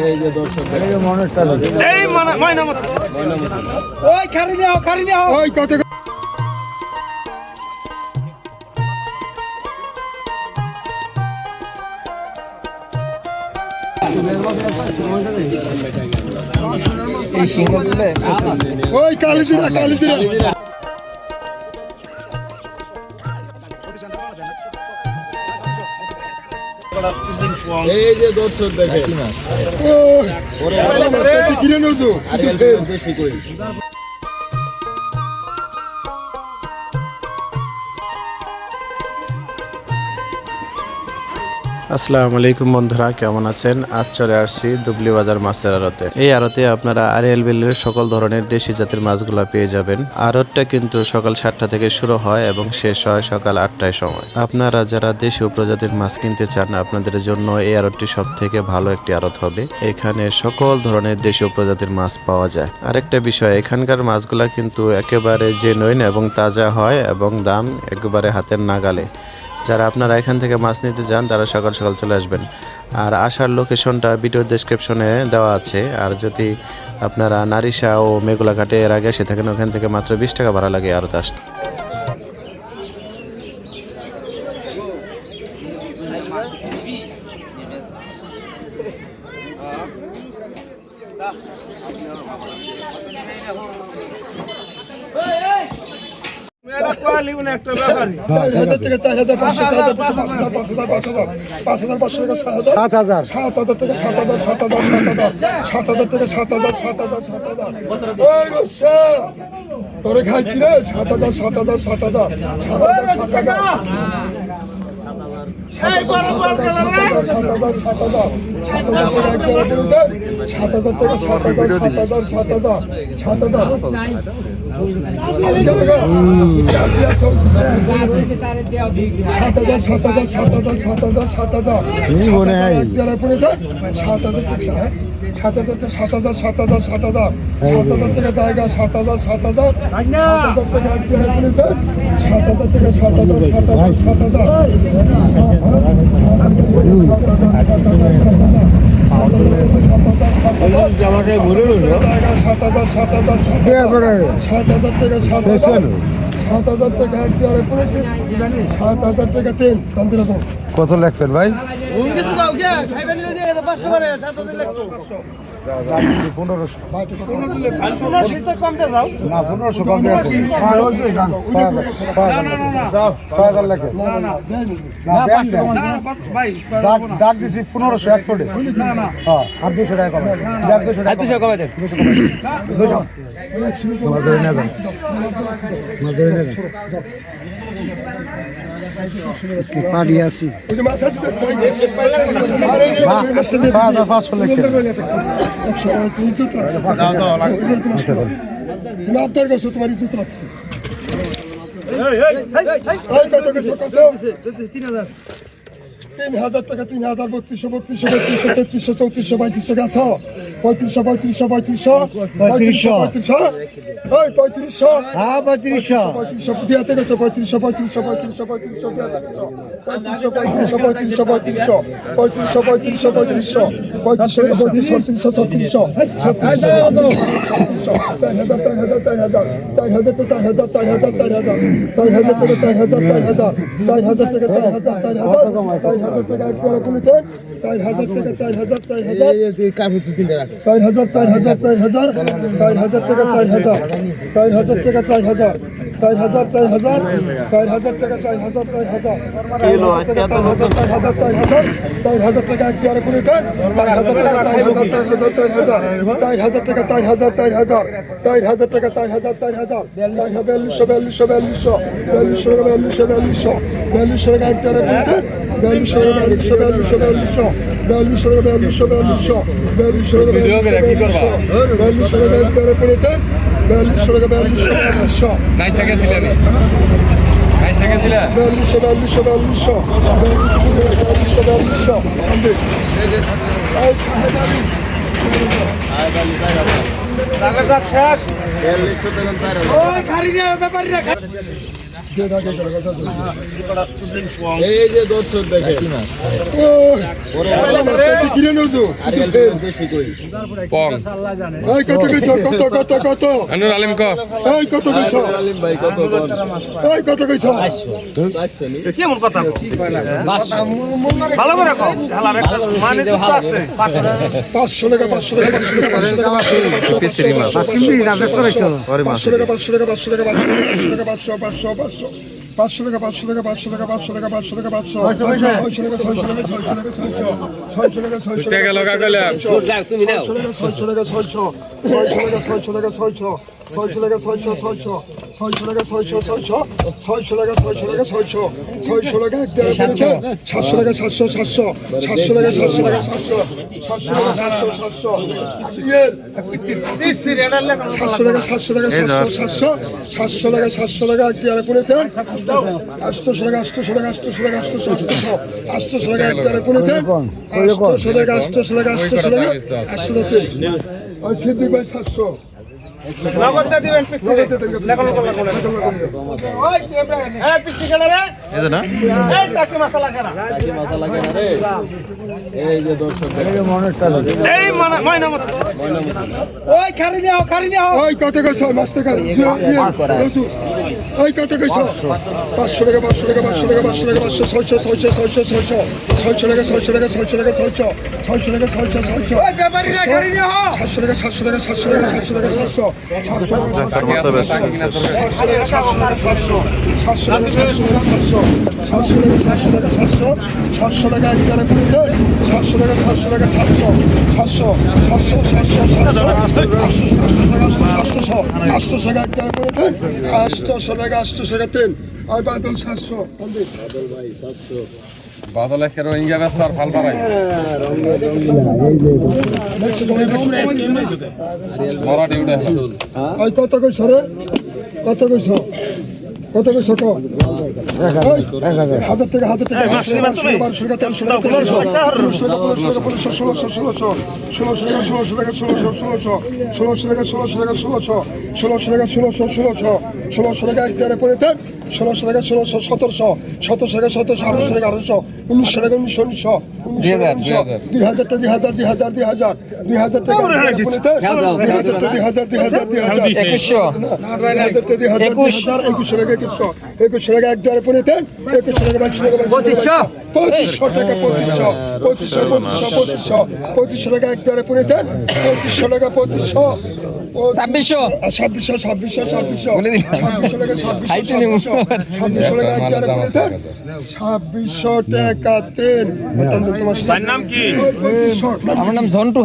এই যে দর্শক এই ময়না মত ওই খারি নাও ওই কত এই সিংহ দিলে ওই কালিজিরা এই যে দর্শক দেখে কিনে নেছো বেশি কই আসসালামু আলাইকুম বন্ধুরা, কেমন আছেন? আজ চলে আসছি দুবলি বাজার মাছের আড়তে। এই আড়তে আপনারা আড়িয়াল বিলের সকল ধরনের দেশি জাতের মাছগুলা পেয়ে যাবেন। আড়তটা কিন্তু সকাল 7টা থেকে শুরু হয় এবং শেষ হয় সকাল 8টায় সময়। আপনারা যারা দেশীয় প্রজাতির মাছ কিনতে চান, আপনাদের জন্য এই আড়তটি সব থেকে ভালো একটি আড়ত হবে। এখানে সকল ধরনের দেশীয় প্রজাতির মাছ পাওয়া যায়। আরেকটা বিষয়, এখানকার মাছগুলা কিন্তু একেবারে জেনুইন এবং তাজা হয় এবং দাম একেবারে হাতের নাগালে। যারা আপনারা এখান থেকে মাছ নিতে যান তারা সকাল সকাল চলে আসবেন। আর আসার লোকেশনটা ভিডিও ডেসক্রিপশনে দেওয়া আছে। আর যদি আপনারা নারিশা ও মেঘুলাঘাটে এর আগে এসে থাকেন, ওখান থেকে মাত্র 20 টাকা ভাড়া লাগে আরতে আসতে। একটা ব্যাপারই 4,000 থেকে 4,500 5,000 5,000 5,000 5,000 থেকে 6,000 7,000 থেকে 7,000 7,000 থেকে 7,000 ওই রসা তোরে খাইছি রে 7,000 7,000 7,000 আমাকে ঘুরে রইল 7,000 থেকে 7,000 টাকা একবারে পড়ে 7,000 টাকা 3 দাম দিলে তো কত লাগবেন ভাই? ডাক দিছি 1500 100 আর 200 টাকা কম 200 কমাই দেন 200 পাড়ি আছি তুমি আপনার কাছে তোমার ইজ্জত রাখছি 3,000 টাকা 3,000 3200 3300 3400 3500 গেছ 3500 ওই 3500 হ্যাঁ 3500 দিয়াতে গেছো 3500 শেষ এই যে দর্শক দেখে কিনে নেছো আরিয়াল দেশি কই এই কত কইছো কত কত কত আনুর আলিম ক এই কত কইছো আলিম ভাই কত বল এই কত কইছো কেমন কথা ভালো করে কও মানে তো আছে 500 টাকা 500 টাকা 500 টাকা 500 টাকা 500 টাকা 500 টাকা 500 টাকা 500 টাকা 500 টাকা 500 টাকা 500 টাকা 500 টাকা 500 টাকা লগা কইলা তুমি নাও 600 টাকা 600 টাকা 600 টাকা 600 টাকা 600 টাকা 600 টাকা এক দেড় 700 টাকা 700 700 টাকা 700 টাকা 700 টাকা এক দেড় পুনে দেন 800 টাকা 800 টাকা 800 টাকা 800 টাকা এক দেড় পুনে দেন 800 টাকা 800 টাকা 800 টাকা 800 টাকা ওই সিদ্দিক ভাই 700 নগদ দিবেন পিছে লেখা ওই কি ইব্রাহিম এই পিছে কেন রে এই না এই টাকি মশলা কেন কি মশলা কেন রে এই যে দর্শক দেখে এই ময়না মত ওই খারি নিও ওই কত কইছো মাস্তে কর ওই কত কইছো 500 টাকা 500 টাকা 500 টাকা 500 টাকা 500 600 টাকা 600 টাকা 600 টাকা 600 টাকা 600 ওই ব্যাপারী রে খারি নিও 700 টাকা 700 টাকা 700 টাকা 700 টাকা 700 টাকা এক টাকা করে দেন 700 টাকা 700 টাকা 700 টাকা এক টাকা করে দেন 800 টাকা 800 টাকা দেন আর বাদল 700 ভাই 700 বাদল আজকে রোহিঙ্গা বেচার ফাল পারাই মরাঠি উঠে ওই কত কইছ রে কত কইছ কত কইছ কো 1000 টাকা 1000 টাকা 1200 টাকা 1300 টাকা 1600 টাকা এক টাকা পরে দেন 1600 টাকা 1600 1700 1700 টাকা 1700 1800 টাকা 1800 1900 টাকা 1900 2000 টাকা 2000 টাকা পরে দেন 2000 টাকা 2100 টাকা এক টাকা পরে দেন 2100 টাকা 2500 টাকা 2500 টাকা এক টাকা পরে দেন 2500 টাকা 2500 2600 টাকা 2600 টাকা দেন তার নাম কি আমার নাম জন্টু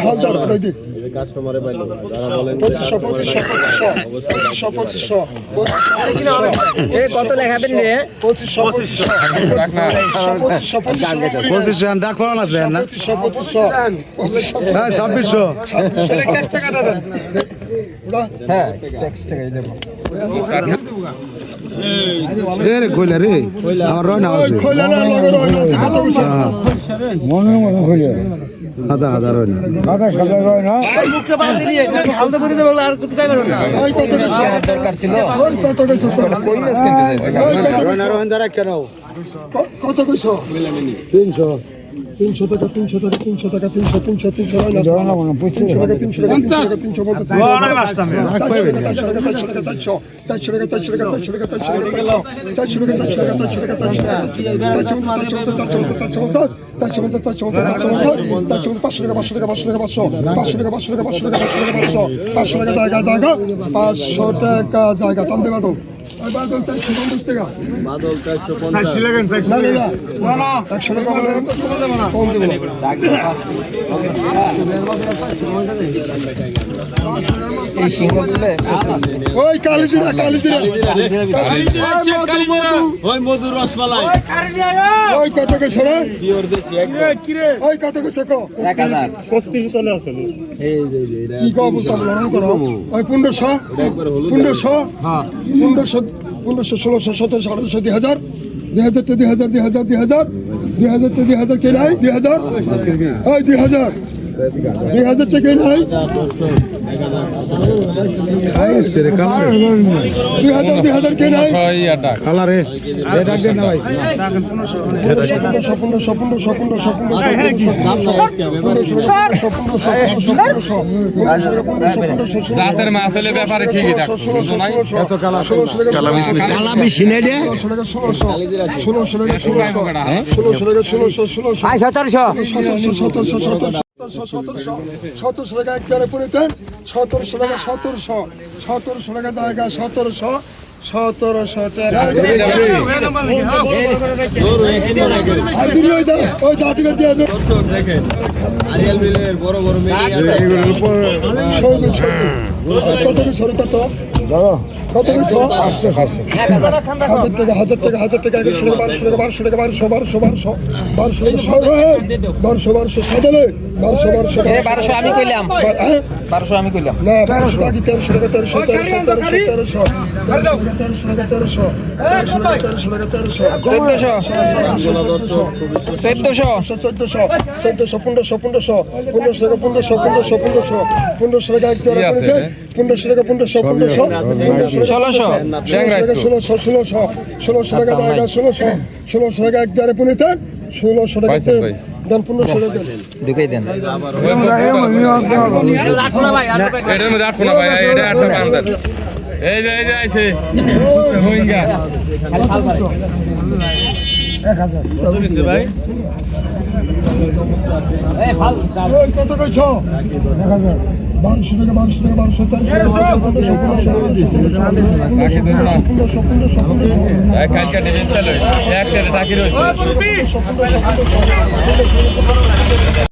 হালদার ওটাই দিক কাস্টমারে পাইলো যারা বলেন 2500 কত লেখাবেন রে 2500 ডাক পাওয়া না যায় না 2600 টাকা দেন রে কইলা রে আমার রয়না আছে আদা রয়না মুখে বাদ দিয়ে হালদা করে দেব আর কত খাইবেন না দরকার ছিল রয়না রয়না কেন কত কইছো 300 টাকা 300 টাকা 300 টাকা 300 টাকা 500 টাকা জায়গা টান দেবা তো বাদল 450 টাকা বাদল 450 না 100 টাকা কম দেব এই সিংহ দিলে ওই কালিজিরা ওই মধুর রসমালাই ওই কত কইছ রে পিওর দেশি একদম ওই কত কইছ কো 1000 কি কো বলতাম লড়ন করো ওই 1500 হ্যাঁ 1500 1600 1700 1800 2000 2000 কে নাই 2000 ওই 2000 2000 টাকা নাই 2000 কে নাই ছয় আটাক কালারে এ ডাক দেন না ভাই জাতের মাছ হলে ব্যাপারে ঠিকই থাকতো বুঝছো নাই? কালামি সিনে দে 1700 টাকা একবারে পড়ে দেন 1700 টাকা 1700 টাকা জায়গা 1700 টাকা আর দিন ওই যা ওই জাতি করতে দর্শক দেখেন আরিয়াল বিলের বড় বড় মিডিয়া কত কত 1000 টাকা 1100 টাকা 1200 টাকা 1200 সাজালে 1200 আমি কইলাম 1200 আমি কইলাম না 1200 টাকা 1300 টাকা 1300 ঢুকাই দেন এটার মধ্যে আটকো না ভাই, এটা একটা পান দেন। এই যে আইছে রোহিঙ্গা কত কইছ 1200 টাকা 1200 কালকে ডিভিশন একটা টাকি রয়েছে